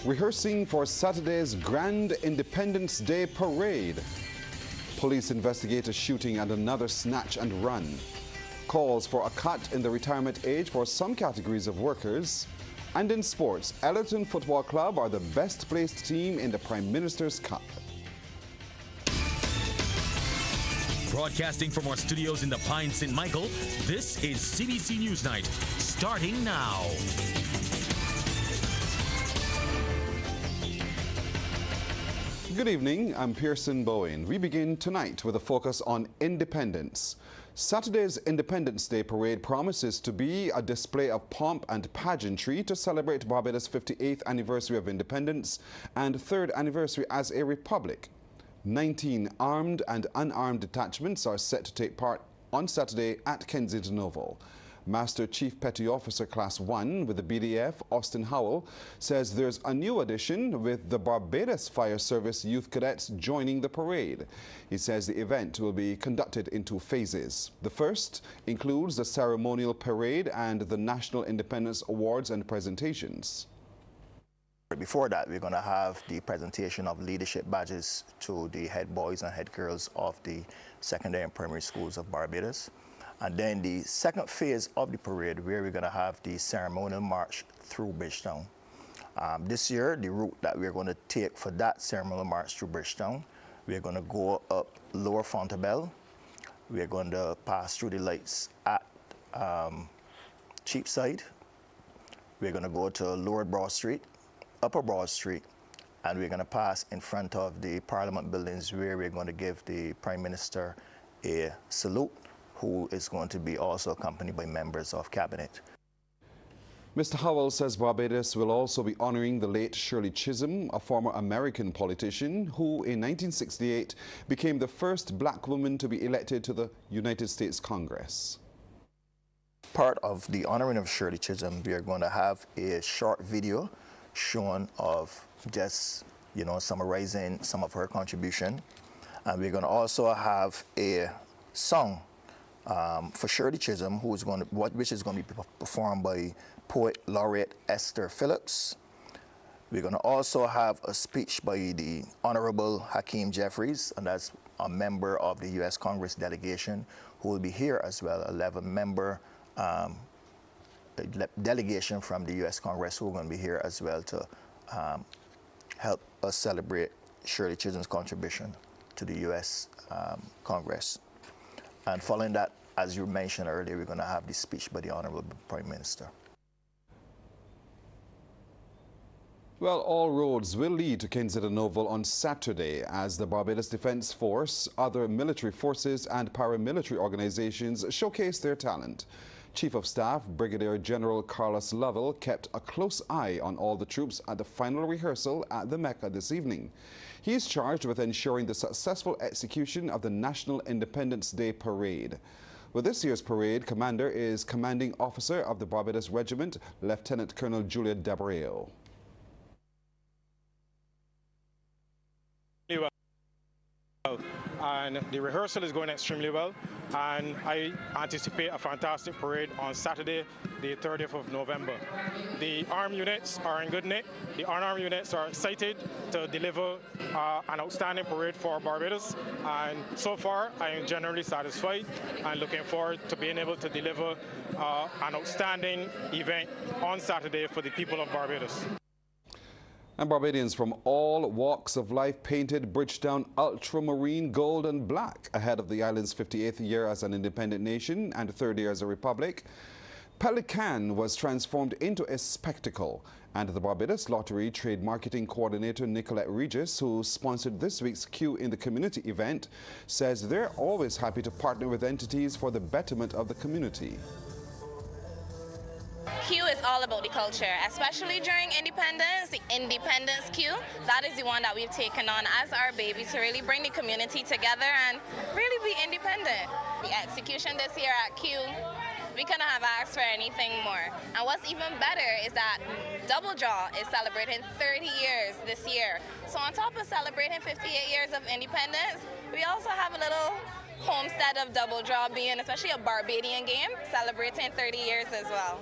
rehearsing for Saturday's Grand Independence Day Parade. Police investigate a shooting and another snatch and run. Calls for a cut in the retirement age for some categories of workers. And in sports, Ellerton Football Club are the best placed team in the Prime Minister's Cup. Broadcasting from our studios in the Pine St. Michael, this is CBC NewsNight, starting now. Good evening, I'm Pearson Bowen. We begin tonight with a focus on independence. Saturday's Independence Day Parade promises to be a display of pomp and pageantry to celebrate Barbados' 58th anniversary of independence and 3rd anniversary as a republic. 19 armed and unarmed detachments are set to take part on Saturday at Kensington Oval. Master Chief Petty Officer Class 1 with the BDF, Austin Howell, says there's a new addition with the Barbados Fire Service Youth Cadets joining the parade. He says the event will be conducted in 2 phases. The first includes the ceremonial parade and the National Independence Awards and presentations. Before that, we're going to have the presentation of leadership badges to the head boys and head girls of the secondary and primary schools of Barbados. And then the second phase of the parade, where we're going to have the ceremonial march through Bridgetown. This year, the route that we're going to take for that ceremonial march through Bridgetown, we're going to go up Lower Fontabelle. We're going to pass through the lights at Cheapside. We're going to go to Lower Broad Street, Upper Broad Street, and we're going to pass in front of the Parliament buildings, where we're going to give the Prime Minister a salute, who is going to be also accompanied by members of Cabinet. Mr. Howell says Barbados will also be honoring the late Shirley Chisholm, a former American politician who in 1968 became the first black woman to be elected to the United States Congress. Part of the honoring of Shirley Chisholm, we are going to have a short video shown of just, summarizing some of her contribution. And we're going to also have a song for Shirley Chisholm, which is going to be performed by Poet Laureate Esther Phillips. We're going to also have a speech by the Honorable Hakeem Jeffries, and that's a member of the U.S. Congress delegation, who will be here as well, 11-member delegation from the U.S. Congress, who are going to be here as well to help us celebrate Shirley Chisholm's contribution to the U.S. Congress. And following that, as you mentioned earlier, we're going to have the speech by the Honorable Prime Minister. Well, all roads will lead to Kensington Oval on Saturday as the Barbados Defence Force, other military forces and paramilitary organizations showcase their talent. Chief of Staff Brigadier General Carlos Lovell kept a close eye on all the troops at the final rehearsal at the Mecca this evening. He is charged with ensuring the successful execution of the National Independence Day Parade. With this year's parade, commander is Commanding Officer of the Barbados Regiment, Lieutenant Colonel Julia Debreo. And the rehearsal is going extremely well, and I anticipate a fantastic parade on Saturday, the 30th of November. The armed units are in good nick. The unarmed units are excited to deliver an outstanding parade for Barbados, and so far I am generally satisfied and looking forward to being able to deliver an outstanding event on Saturday for the people of Barbados. And Barbadians from all walks of life painted Bridgetown ultramarine gold and black ahead of the island's 58th year as an independent nation and 3rd year as a republic. Pelican was transformed into a spectacle, and the Barbados Lottery Trade Marketing Coordinator Nicolette Regis, who sponsored this week's Q in the Community event, says they're always happy to partner with entities for the betterment of the community. Q is all about the culture, especially during independence, the Independence Q. That is the one that we've taken on as our baby to really bring the community together and really be independent. The execution this year at Q, we couldn't have asked for anything more. And what's even better is that Double Draw is celebrating 30 years this year. So on top of celebrating 58 years of independence, we also have a little homestead of Double Draw being, especially a Barbadian game, celebrating 30 years as well.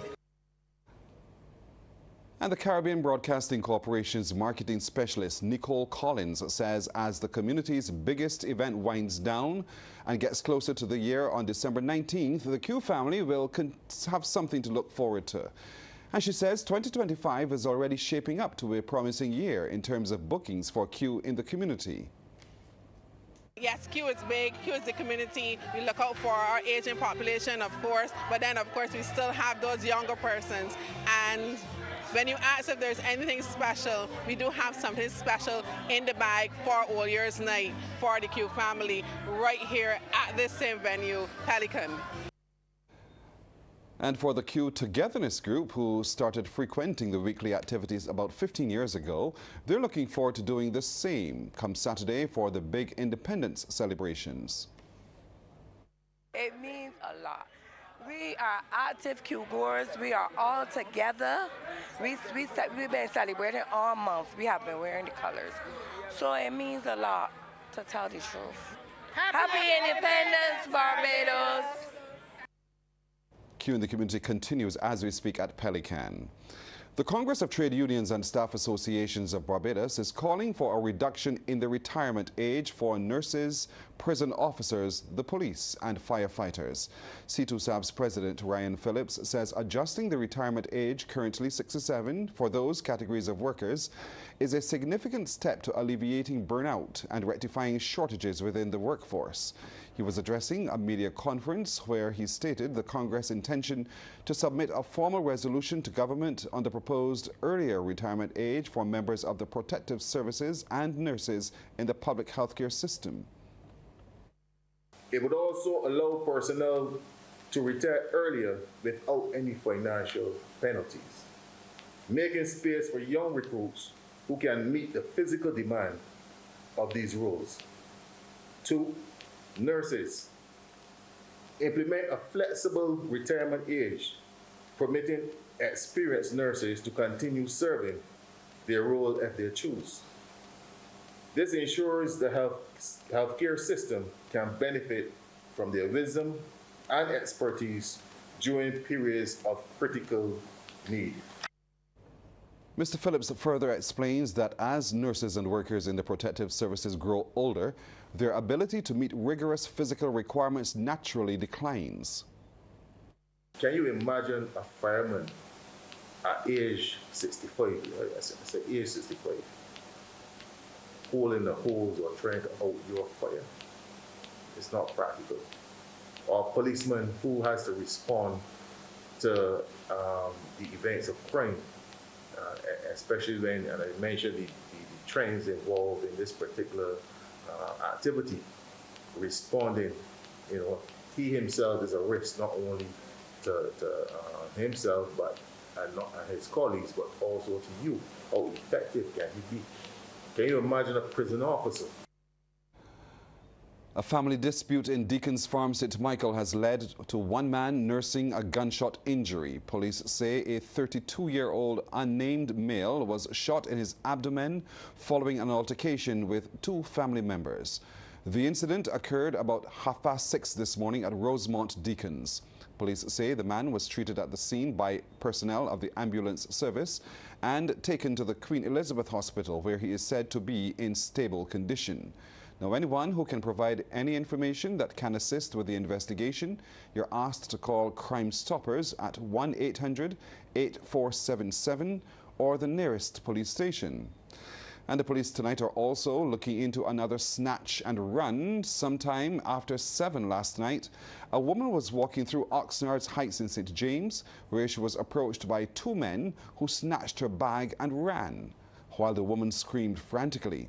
And the Caribbean Broadcasting Corporation's marketing specialist, Nicole Collins, says as the community's biggest event winds down and gets closer to the year on December 19th, the Q family will have something to look forward to. And she says 2025 is already shaping up to be a promising year in terms of bookings for Q in the community. Yes, Q is big. Q is the community. We look out for our aging population, of course, but then, of course, we still have those younger persons. And when you ask if there's anything special, we do have something special in the bag for All Year's Night for the Q family right here at this same venue, Pelican. And for the Q Togetherness group, who started frequenting the weekly activities about 15 years ago, they're looking forward to doing the same come Saturday for the big independence celebrations. It means a lot. We are active Q goers. We are all together. We've been celebrating all month. We have been wearing the colors. So it means a lot, to tell the truth. Happy Independence, Barbados! Q in the community continues as we speak at Pelican. The Congress of Trade Unions and Staff Associations of Barbados is calling for a reduction in the retirement age for nurses, prison officers, the police and firefighters. C2SAB's President Ryan Phillips says adjusting the retirement age, currently 67, for those categories of workers is a significant step to alleviating burnout and rectifying shortages within the workforce. He was addressing a media conference where he stated the Congress' intention to submit a formal resolution to government on the proposed earlier retirement age for members of the protective services and nurses in the public healthcare system. It would also allow personnel to retire earlier without any financial penalties, making space for young recruits who can meet the physical demand of these roles. 2, nurses. Implement a flexible retirement age, permitting experienced nurses to continue serving their role if they choose. This ensures the healthcare system can benefit from their wisdom and expertise during periods of critical need. Mr. Phillips further explains that as nurses and workers in the protective services grow older, their ability to meet rigorous physical requirements naturally declines. Can you imagine a fireman at age 65, I say age 65, holding the hose or trying to out your fire? It's not practical. Or a policeman who has to respond to the events of crime, especially when, and I mentioned the trends involved in this particular activity, responding, he himself is a risk not only to himself and his colleagues, but also to you. How effective can he be? Can you imagine a prison officer? A family dispute in Deacon's Farm, St. Michael, has led to one man nursing a gunshot injury. Police say a 32-year-old unnamed male was shot in his abdomen following an altercation with 2 family members. The incident occurred about 6:30 this morning at Rosemont Deacon's. Police say the man was treated at the scene by personnel of the ambulance service and taken to the Queen Elizabeth Hospital, where he is said to be in stable condition. Now, anyone who can provide any information that can assist with the investigation, you're asked to call Crime Stoppers at 1-800-8477 or the nearest police station. And the police tonight are also looking into another snatch and run. Sometime after 7 last night, a woman was walking through Oxnard's Heights in St. James, where she was approached by 2 men who snatched her bag and ran, while the woman screamed frantically.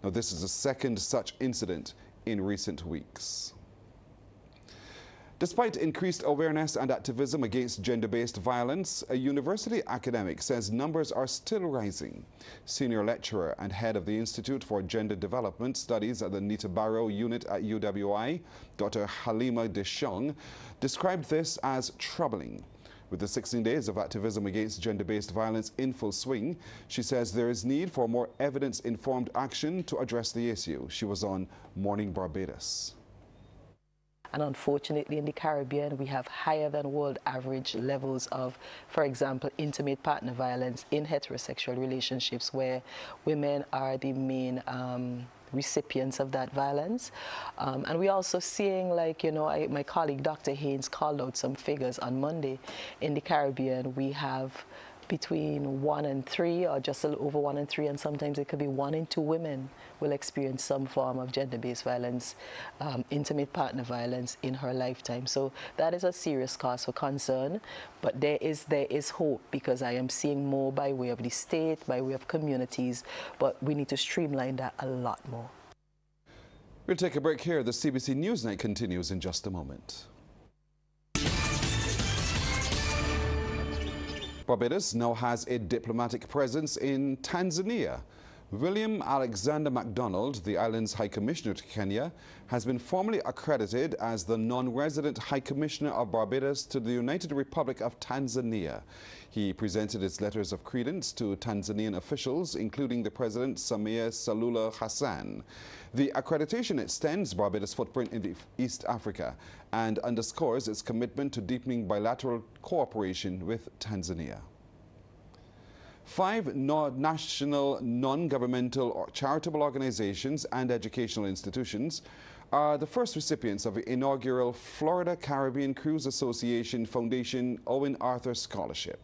Now, this is the second such incident in recent weeks. Despite increased awareness and activism against gender-based violence, a university academic says numbers are still rising. Senior lecturer and head of the Institute for Gender Development Studies at the Nita Barrow unit at UWI, Dr. Halima Deshong, described this as troubling. With the 16 days of activism against gender-based violence in full swing, she says there is need for more evidence-informed action to address the issue. She was on Morning Barbados. And unfortunately, in the Caribbean, we have higher than world average levels of, for example, intimate partner violence in heterosexual relationships where women are the main recipients of that violence. And we're also seeing, like, you know, my colleague Dr. Haynes called out some figures on Monday. In the Caribbean, we have between 1 in 3 or just a little over 1 in 3, and sometimes it could be 1 in 2 women will experience some form of gender-based violence, intimate partner violence in her lifetime. So that is a serious cause for concern, but there is hope, because I am seeing more by way of the state, by way of communities, but we need to streamline that a lot more. We'll take a break here. The CBC Newsnight continues in just a moment. Barbados now has a diplomatic presence in Tanzania. William Alexander MacDonald, the island's High Commissioner to Kenya, has been formally accredited as the non-resident High Commissioner of Barbados to the United Republic of Tanzania. He presented his letters of credence to Tanzanian officials, including the President Samia Suluhu Hassan. The accreditation extends Barbados' footprint in East Africa and underscores its commitment to deepening bilateral cooperation with Tanzania. 5 national non-governmental or charitable organizations and educational institutions are the first recipients of the inaugural Florida Caribbean Cruise Association Foundation Owen Arthur Scholarship.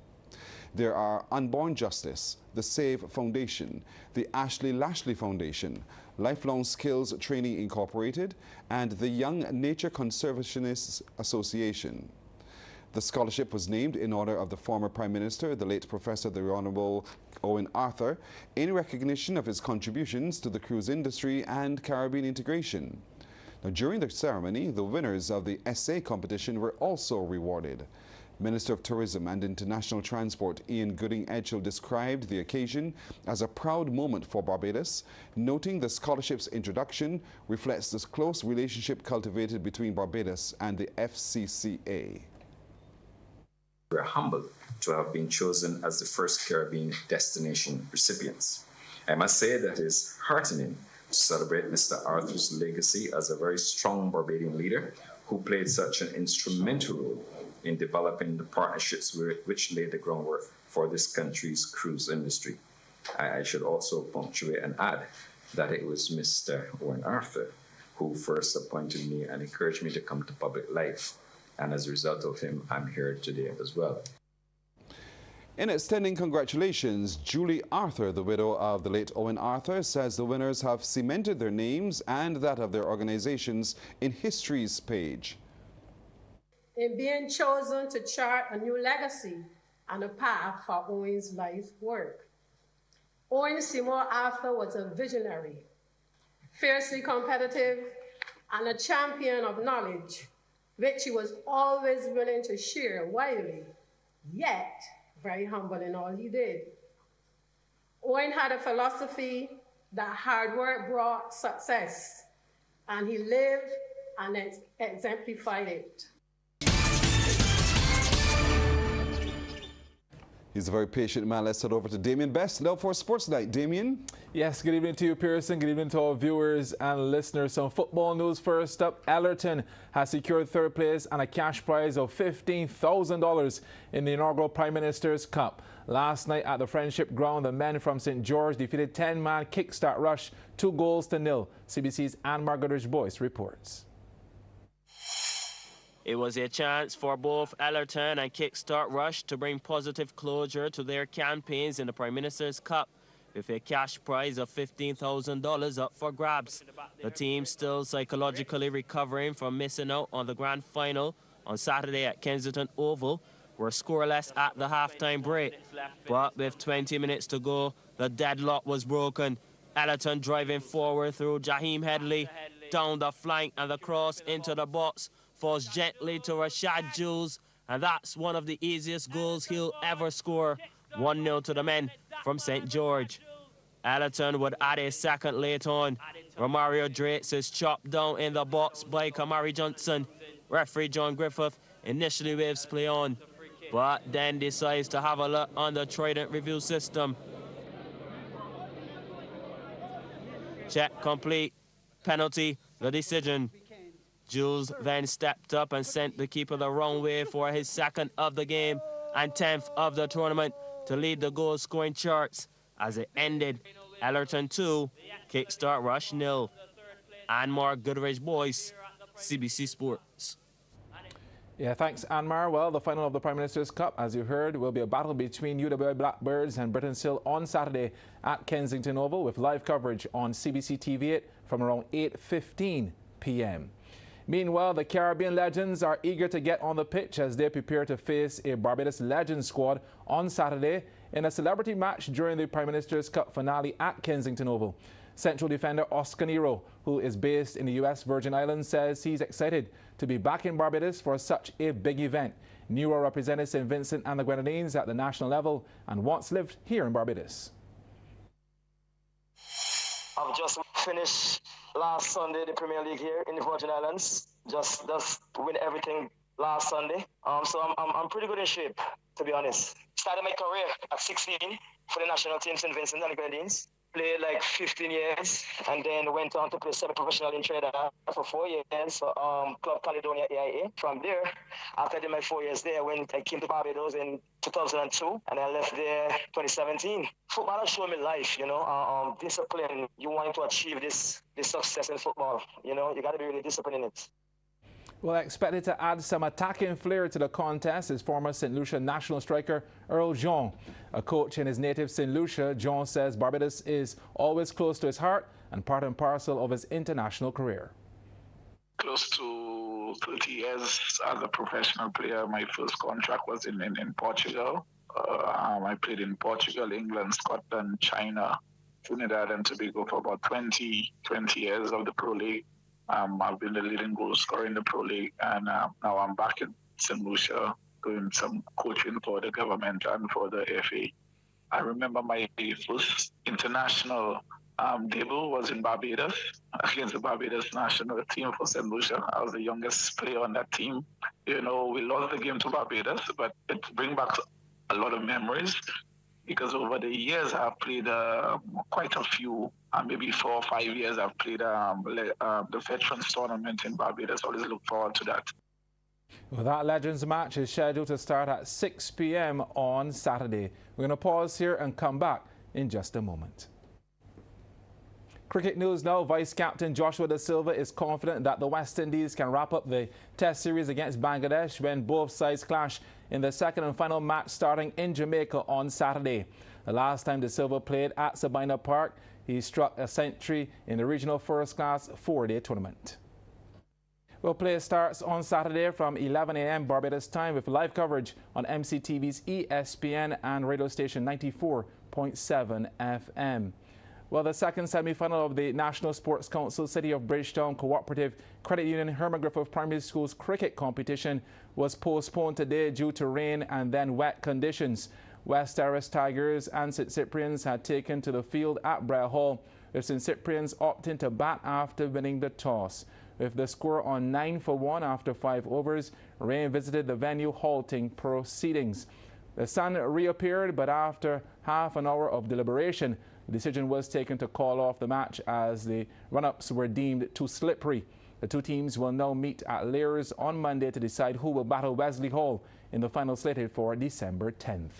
There are Unborn Justice, the SAVE Foundation, the Ashley Lashley Foundation, Lifelong Skills Training Incorporated, and the Young Nature Conservationists Association. The scholarship was named in honor of the former Prime Minister, the late Professor the Honorable Owen Arthur, in recognition of his contributions to the cruise industry and Caribbean integration. Now, during the ceremony, the winners of the essay competition were also rewarded. Minister of Tourism and International Transport Ian Gooding-Edghill described the occasion as a proud moment for Barbados, noting the scholarship's introduction reflects the close relationship cultivated between Barbados and the FCCA. We're humbled to have been chosen as the first Caribbean destination recipients. I must say that it is heartening to celebrate Mr. Arthur's legacy as a very strong Barbadian leader who played such an instrumental role in developing the partnerships which laid the groundwork for this country's cruise industry. I should also punctuate and add that it was Mr. Owen Arthur who first appointed me and encouraged me to come to public life. And as a result of him, I'm here today as well. In extending congratulations, Julie Arthur, the widow of the late Owen Arthur, says the winners have cemented their names and that of their organizations in history's page. In being chosen to chart a new legacy and a path for Owen's life work. Owen Seymour Arthur was a visionary, fiercely competitive, and a champion of knowledge, which he was always willing to share widely, yet very humble in all he did. Owen had a philosophy that hard work brought success, and he lived and exemplified it. He's a very patient man. Let's head over to Damien Best now for Sports Night. Damien? Yes, good evening to you, Pearson. Good evening to our viewers and listeners. Some football news first up. Ellerton has secured third place and a cash prize of $15,000 in the inaugural Prime Minister's Cup. Last night at the Friendship Ground, the men from St. George defeated 10-man Kickstart Rush 2-0. CBC's Anne Margaret Boyce reports. It was a chance for both Ellerton and Kickstart Rush to bring positive closure to their campaigns in the Prime Minister's Cup, with a cash prize of $15,000 up for grabs. The team still psychologically recovering from missing out on the grand final on Saturday at Kensington Oval, were scoreless at the halftime break. But with 20 minutes to go, the deadlock was broken. Ellerton driving forward through Jaheim Headley, down the flank and the cross into the box, falls gently to Rashad Jules, and that's one of the easiest goals he'll ever score. 1-0 to the men from St. George. Ellerton would add a second late on. Romario Drates is chopped down in the box by Kamari Johnson. Referee John Griffith initially waves play on, but then decides to have a look on the Trident review system. Check complete. Penalty, the decision. Jules then stepped up and sent the keeper the wrong way for his second of the game and 10th of the tournament to lead the goal-scoring charts as it ended Ellerton 2, Kickstart Rush 0. Anmar Goodrich Boyce, CBC Sports. Yeah, thanks, Anmar. Well, the final of the Prime Minister's Cup, as you heard, will be a battle between UWI Blackbirds and Britain's Hill on Saturday at Kensington Oval with live coverage on CBC TV8 from around 8:15 p.m. Meanwhile, the Caribbean Legends are eager to get on the pitch as they prepare to face a Barbados Legends squad on Saturday in a celebrity match during the Prime Minister's Cup finale at Kensington Oval. Central defender Oscar Nero, who is based in the U.S. Virgin Islands, says he's excited to be back in Barbados for such a big event. Nero represented St. Vincent and the Grenadines at the national level and once lived here in Barbados. I've just finished last Sunday the Premier League here in the Virgin Islands. Just win everything last Sunday. So I'm pretty good in shape, to be honest. Started my career at 16 for the national team, St. Vincent and the Grenadines. Played like 15 years and then went on to play semi-professional in Trinidad for 4 years for Club Caledonia AIA. From there, after I did my 4 years there, I came to Barbados in 2002 and I left there 2017. Football has shown me life, you know, discipline. You want to achieve this success in football, you know, you got to be really disciplined in it. Well, expected to add some attacking flair to the contest is former St. Lucia national striker Earl Jean. A coach in his native St. Lucia, Jean says Barbados is always close to his heart and part and parcel of his international career. Close to 30 years as a professional player. My first contract was in Portugal. I played in Portugal, England, Scotland, China, Trinidad and Tobago for about 20 years of the Pro League. I've been the leading goal scorer in the Pro League, and now I'm back in St. Lucia doing some coaching for the government and for the FA. I remember my first international debut was in Barbados against the Barbados national team for St. Lucia. I was the youngest player on that team. You know, we lost the game to Barbados, but it brings back a lot of memories because over the years I've played quite a few. Maybe 4 or 5 years I've played the Veterans Tournament in Barbados. I always look forward to that. Well, that Legends match is scheduled to start at 6 p.m. on Saturday. We're going to pause here and come back in just a moment. Cricket news now. Vice Captain Joshua Da Silva is confident that the West Indies can wrap up the Test series against Bangladesh when both sides clash in the second and final match starting in Jamaica on Saturday. The last time Da Silva played at Sabina Park, he struck a century in the regional first-class 4-day tournament. Well, play starts on Saturday from 11 a.m. Barbados time with live coverage on MCTV's ESPN and radio station 94.7 FM. Well, the second semi-final of the National Sports Council City of Bridgetown Cooperative Credit Union Herman Griffith Primary School's cricket competition was postponed today due to rain and then wet conditions. West Terrace Tigers and St. Cyprians had taken to the field at Briar Hall, with St. Cyprians opting to bat after winning the toss. With the score on 9-1 after 5 overs, rain visited the venue, halting proceedings. The sun reappeared, but after half an hour of deliberation, the decision was taken to call off the match as the run-ups were deemed too slippery. The two teams will now meet at Lears on Monday to decide who will battle Wesley Hall in the final slated for December 10th.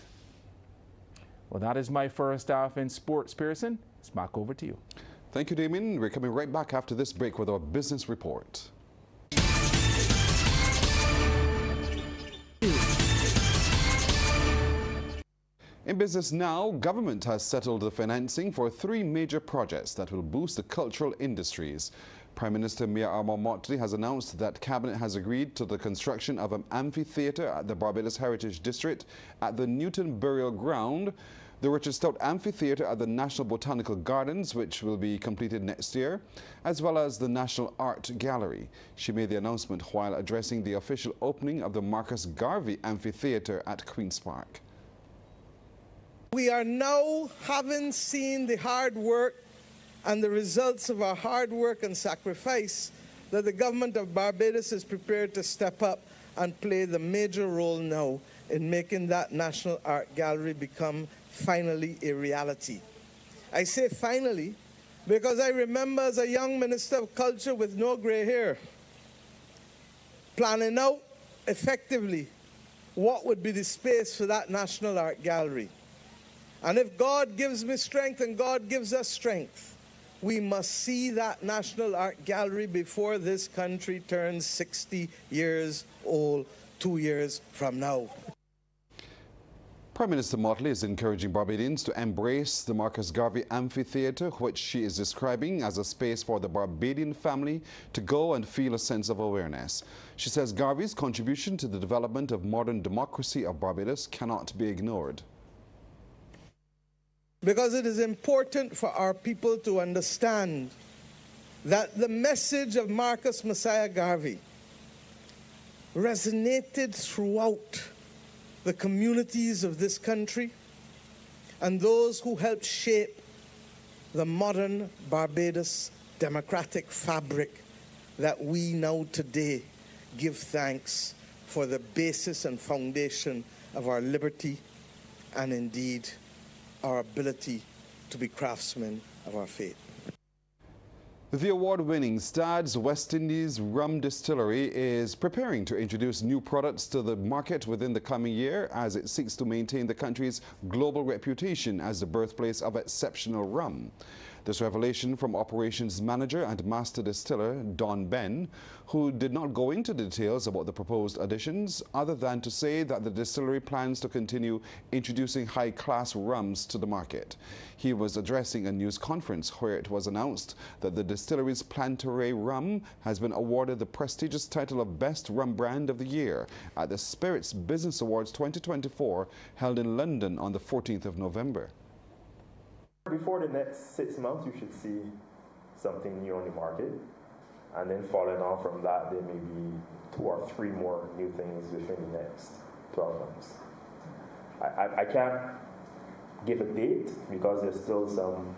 Well, that is my first half in sports, Pearson. It's back over to you. Thank you, Damien. We're coming right back after this break with our business report. In business now, government has settled the financing for 3 major projects that will boost the cultural industries. Prime Minister Mia Armour-Motley has announced that Cabinet has agreed to the construction of an amphitheatre at the Barbados Heritage District at the Newton Burial Ground, the Richard Stout Amphitheatre at the National Botanical Gardens, which will be completed next year, as well as the National Art Gallery. She made the announcement while addressing the official opening of the Marcus Garvey Amphitheatre at Queen's Park. We are now, having seen the hard work and the results of our hard work and sacrifice, that the government of Barbados is prepared to step up and play the major role now in making that National Art Gallery become finally a reality. I say finally because I remember as a young Minister of Culture with no grey hair planning out effectively what would be the space for that National Art Gallery. And if God gives me strength and God gives us strength, we must see that National Art Gallery before this country turns 60 years old 2 years from now. Prime Minister Motley is encouraging Barbadians to embrace the Marcus Garvey Amphitheatre, which she is describing as a space for the Barbadian family to go and feel a sense of awareness. She says Garvey's contribution to the development of modern democracy of Barbados cannot be ignored. Because it is important for our people to understand that the message of Marcus Messiah Garvey resonated throughout the communities of this country and those who helped shape the modern Barbados democratic fabric that we now today give thanks for the basis and foundation of our liberty and indeed our ability to be craftsmen of our fate. The award-winning Stad's West Indies Rum Distillery is preparing to introduce new products to the market within the coming year as it seeks to maintain the country's global reputation as the birthplace of exceptional rum. This revelation from Operations Manager and Master Distiller Don Ben, who did not go into details about the proposed additions other than to say that the distillery plans to continue introducing high-class rums to the market. He was addressing a news conference where it was announced that the distillery's Plantaray rum has been awarded the prestigious title of Best Rum Brand of the Year at the Spirits Business Awards 2024 held in London on the 14th of November. Before the next 6 months, you should see something new on the market. And then following on from that, there may be 2 or 3 more new things within the next 12 months. I can't give a date because there's still some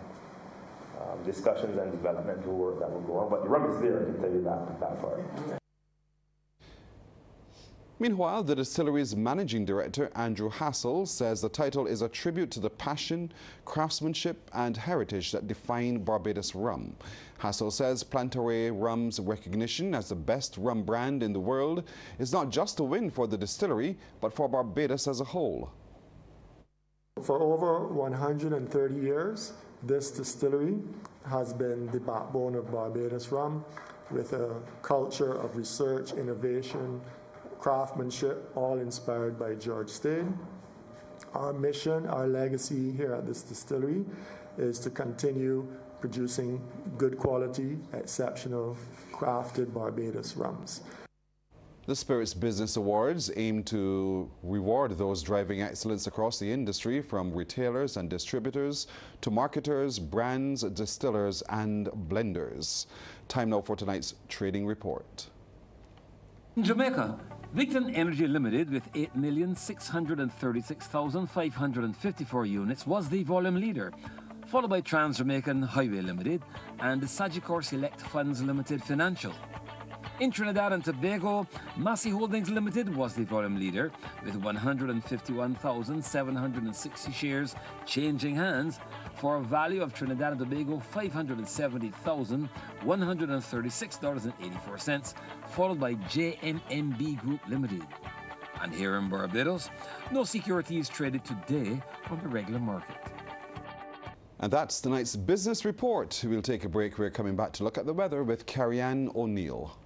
discussions and developmental work that will go on. But the rum is there, I can tell you that part. Meanwhile, the distillery's managing director, Andrew Hassel, says the title is a tribute to the passion, craftsmanship and heritage that define Barbados rum. Hassel says Plantaray rum's recognition as the best rum brand in the world is not just a win for the distillery, but for Barbados as a whole. For over 130 years, this distillery has been the backbone of Barbados rum, with a culture of research, innovation, craftsmanship, all inspired by George Stade. Our mission, our legacy here at this distillery is to continue producing good quality, exceptional, crafted Barbados rums. The Spirits Business Awards aim to reward those driving excellence across the industry, from retailers and distributors to marketers, brands, distillers and blenders. Time now for tonight's trading report. In Jamaica, Victon Energy Limited with 8,636,554 units was the volume leader, followed by Trans-Jamaican Highway Limited and the Sagicor Select Funds Limited Financial. In Trinidad and Tobago, Massey Holdings Limited was the volume leader with 151,760 shares changing hands for a value of Trinidad and Tobago $570,136.84, followed by JMMB Group Limited. And here in Barbados, no securities traded today on the regular market. And that's tonight's business report. We'll take a break. We're coming back to look at the weather with Carrie-Ann O'Neill.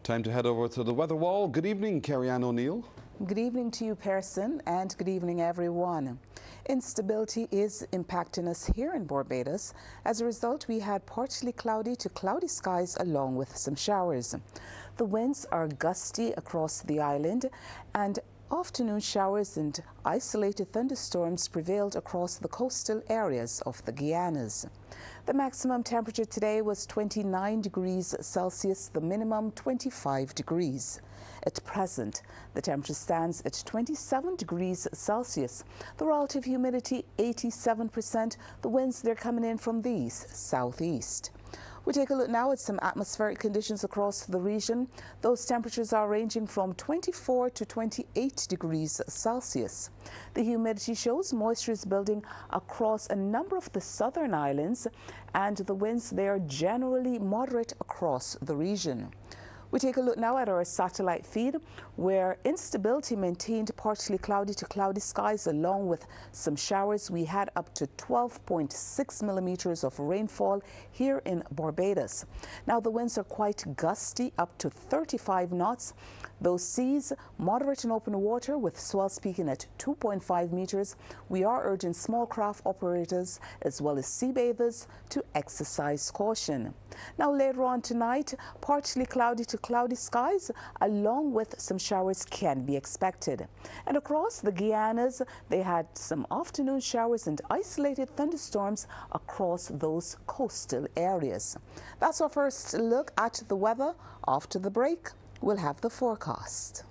Time to head over to the weather wall. Good evening, Carrie-Ann O'Neill. Good evening to you, Pearson, and good evening, everyone. Instability is impacting us here in Barbados. As a result, we had partially cloudy to cloudy skies along with some showers. The winds are gusty across the island, and afternoon showers and isolated thunderstorms prevailed across the coastal areas of the Guianas. The maximum temperature today was 29 degrees Celsius, the minimum 25 degrees. At present, the temperature stands at 27 degrees Celsius. The relative humidity 87%. The winds, they're coming in from the southeast. We take a look now at some atmospheric conditions across the region. Those temperatures are ranging from 24 to 28 degrees Celsius. The humidity shows moisture is building across a number of the southern islands, and the winds there are generally moderate across the region. We take a look now at our satellite feed, where instability maintained partly cloudy to cloudy skies along with some showers. We had up to 12.6 millimeters of rainfall here in Barbados. Now the winds are quite gusty, up to 35 knots. Those seas, moderate and open water with swells peaking at 2.5 meters. We are urging small craft operators as well as sea bathers to exercise caution. Now later on tonight, partly cloudy to cloudy skies along with some showers can be expected. And across the Guianas, they had some afternoon showers and isolated thunderstorms across those coastal areas. That's our first look at the weather. After the break, we'll have the forecast.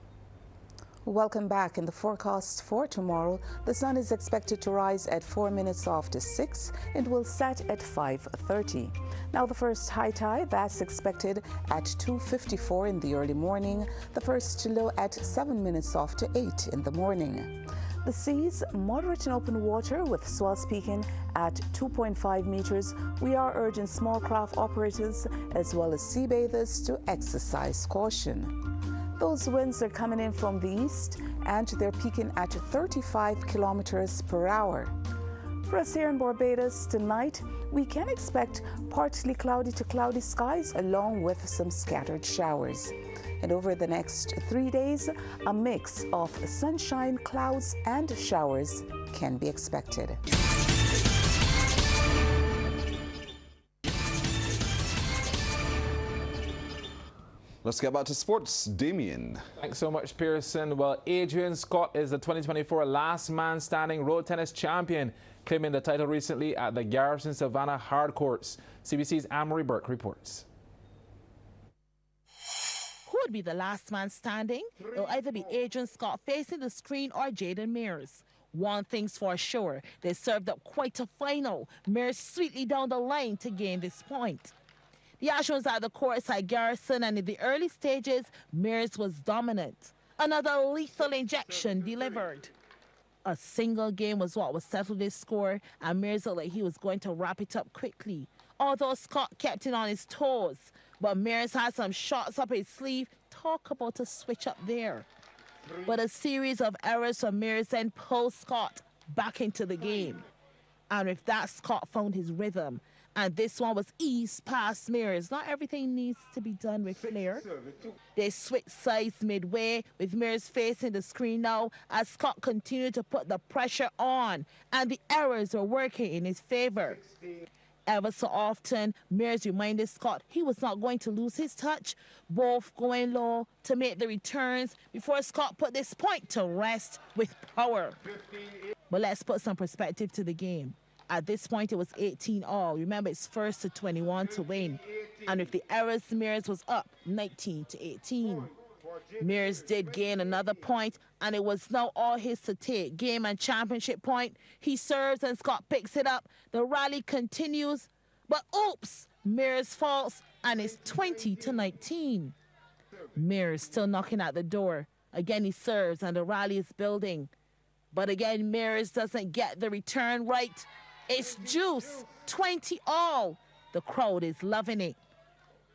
Welcome back. In the forecast for tomorrow, the sun is expected to rise at 4 minutes after 6 and will set at 5:30. Now the first high tide, that's expected at 2:54 in the early morning, the first low at 7 minutes after 8 in the morning. The seas, moderate and open water with swells peaking at 2.5 meters. We are urging small craft operators as well as sea bathers to exercise caution. Those winds are coming in from the east and they're peaking at 35 kilometers per hour. For us here in Barbados tonight, we can expect partly cloudy to cloudy skies along with some scattered showers. And over the next 3 days, a mix of sunshine, clouds, and showers can be expected. Let's get back to sports. Damien. Thanks so much, Pearson. Well, Adrian Scott is the 2024 last man standing road tennis champion, claiming the title recently at the Garrison Savannah Hard Courts. CBC's Anne-Marie Burke reports. Who would be the last man standing? It'll either be Adrian Scott facing the screen or Jaden Mears. One thing's for sure, they served up quite a final. Mears sweetly down the line to gain this point. The action was at the courtside Garrison, and in the early stages, Mears was dominant. Another lethal injection delivered. A single game was what was settled this score, and Mears looked like he was going to wrap it up quickly. Although Scott kept it on his toes, but Mears had some shots up his sleeve. Talk about a switch up there. But a series of errors from Mears then pulled Scott back into the game. And with that, Scott found his rhythm. And this one was eased past Mears. Not everything needs to be done with flair. They switched sides midway, with Mears facing the screen now as Scott continued to put the pressure on, and the errors were working in his favor. Ever so often, Mears reminded Scott he was not going to lose his touch, both going low to make the returns before Scott put this point to rest with power. But let's put some perspective to the game. At this point, it was 18-all. Remember, it's first to 21 to win. And with the errors, Mears was up 19-18. Mears did gain another point, and it was now all his to take. Game and championship point. He serves, and Scott picks it up. The rally continues, but oops, Mears falls, and it's 20-19. Mears still knocking at the door. Again, he serves, and the rally is building. But again, Mears doesn't get the return right. It's juice, 20-all. The crowd is loving it.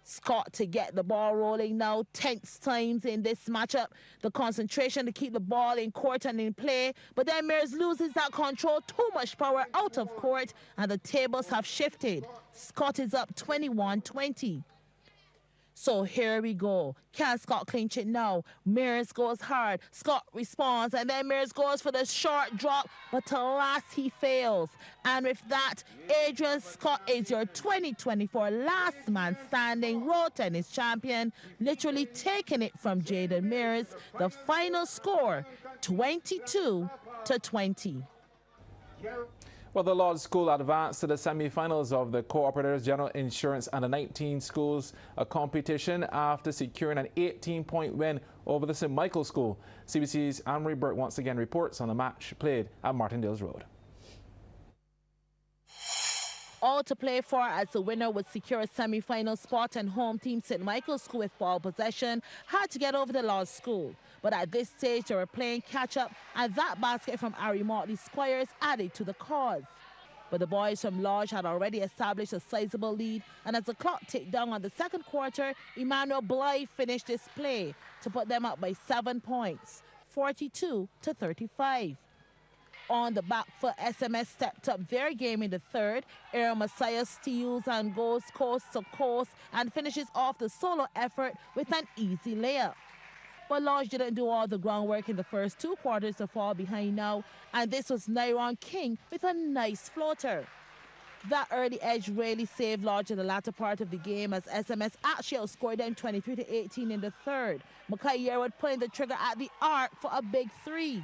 Scott to get the ball rolling now, tense times in this matchup. The concentration to keep the ball in court and in play. But then Mears loses that control, too much power out of court, and the tables have shifted. Scott is up 21-20. So here we go. Can Scott clinch it now? Mears goes hard. Scott responds, and then Mears goes for the short drop, but alas, he fails. And with that, Adrian Scott is your 2024 last man standing road tennis champion, literally taking it from Jaden Mears. The final score, 22-20. Well, the Lodge School advanced to the semi-finals of the Cooperators General Insurance Under 19 Schools competition after securing an 18-point win over the St. Michael School. CBC's Anne-Marie Burke once again reports on the match played at Martindale's Road. All to play for, as the winner would secure a semi-final spot, and home team St. Michael's School with ball possession had to get over the Lodge School. But at this stage they were playing catch-up, and that basket from Ari Motley Squires added to the cause. But the boys from Lodge had already established a sizable lead, and as the clock ticked down on the second quarter, Emmanuel Blythe finished this play to put them up by 7 points, 42-35. On the back foot, SMS stepped up their game in the third. Aaron Messiah steals and goes coast to coast and finishes off the solo effort with an easy layup. But Lodge didn't do all the groundwork in the first 2 quarters to fall behind now, and this was Nyron King with a nice floater. That early edge really saved Lodge in the latter part of the game, as SMS actually outscored them 23-18 in the third. Mackay Yearwood pulling the trigger at the arc for a big 3.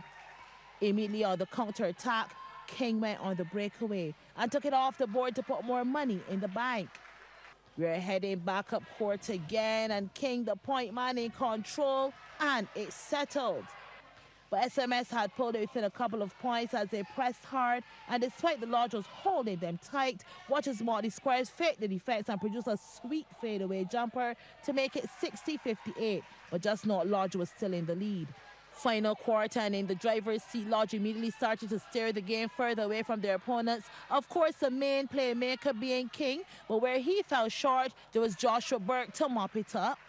Immediately on the counter-attack, King went on the breakaway and took it off the board to put more money in the bank. We're heading back up court again, and King, the point man, in control, and it's settled. But SMS had pulled it within a couple of points as they pressed hard, and despite the Lodge was holding them tight, watch as Motley Squires fake the defense and produce a sweet fadeaway jumper to make it 60-58, but just not Lodge was still in the lead. Final quarter, and in the driver's seat, Lodge immediately started to steer the game further away from their opponents. Of course, the main playmaker being King, but where he fell short, there was Joshua Burke to mop it up.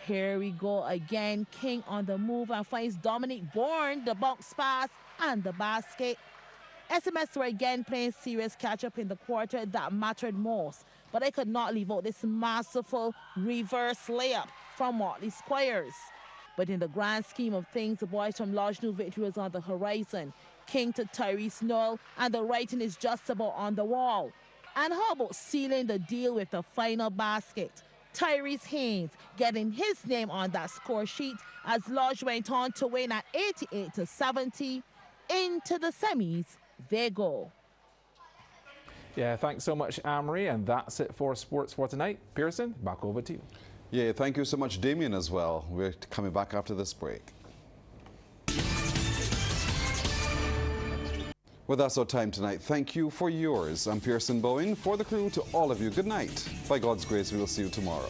Here we go again. King on the move and finds Dominic Bourne, the bounce pass and the basket. SMS were again playing serious catch-up in the quarter that mattered most, but they could not leave out this masterful reverse layup from Motley Squires. But in the grand scheme of things, the boys from Lodge knew victory was on the horizon. King to Tyrese Noel, and the writing is just about on the wall. And how about sealing the deal with the final basket? Tyrese Haynes getting his name on that score sheet as Lodge went on to win at 88-70. Into the semis they go. Yeah, thanks so much, Amory, and that's it for sports for tonight. Pearson, back over to you. Yeah, thank you so much, Damien, as well. We're coming back after this break. Well, that's our time tonight. Thank you for yours. I'm Pearson Bowen. For the crew, to all of you, good night. By God's grace, we will see you tomorrow.